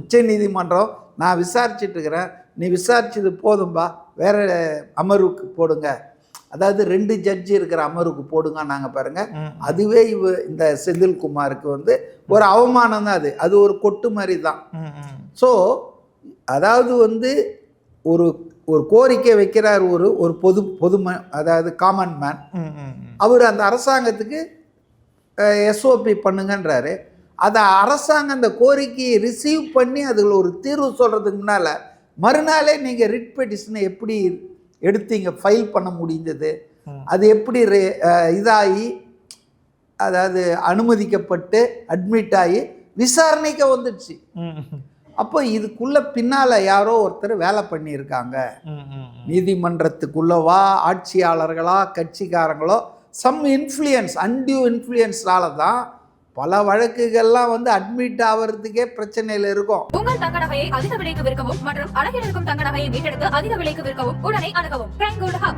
உச்ச நீதிமன்றம் நான் விசாரிச்சுட்டு இருக்கிறேன், நீ விசாரிச்சது போதும்பா, வேற அமர்வுக்கு போடுங்க, அதாவது 2 ஜட்ஜி இருக்கிற அமர்வுக்கு போடுங்க நாங்கள் பாருங்க. அதுவே இந்த செந்தில்குமாருக்கு ஒரு அவமானம் தான். அது ஒரு கொட்டு மாதிரி தான். ஸோ அதாவது ஒரு ஒரு கோரிக்கை வைக்கிறார் ஒரு அதாவது காமன் மேன். அவர் அந்த அரசாங்கத்துக்கு எஸ்ஓபி பண்ணுங்கன்றாரு. அதை அரசாங்கம் அந்த கோரிக்கையை ரிசீவ் பண்ணி அதில் ஒரு தீர்வு சொல்கிறதுக்கு முன்னால் மறுநாளே நீங்கள் ரிட் பெட்டிஷனை எப்படி எடுத்தீங்க, ஃபைல் பண்ண முடிந்தது, அது எப்படி இதாகி அதாவது அனுமதிக்கப்பட்டு அட்மிட் ஆகி விசாரணைக்கு வந்துடுச்சு. அப்போ இதுக்குள்ள பின்னால் யாரோ ஒருத்தர் வேலை பண்ணியிருக்காங்க. நீதிமன்றத்துக்குள்ளவா, ஆட்சியாளர்களா, கட்சிக்காரங்களோ, சம் இன்ஃப்ளூயன்ஸ், அன்டியூ இன்ஃப்ளூயன்ஸ்னால தான் பல வழக்குகள்லாம் அட்மிட் ஆகிறதுக்கே பிரச்சனையில் இருக்கும். உங்கள் தங்க நகையை அதிக விலைக்கு விற்கவும் மற்றும் அழகில் இருக்கும் தங்க நகையை மீட்டெடுத்து அதிக விலைக்கு விற்கவும் உடனே அணுகவும்.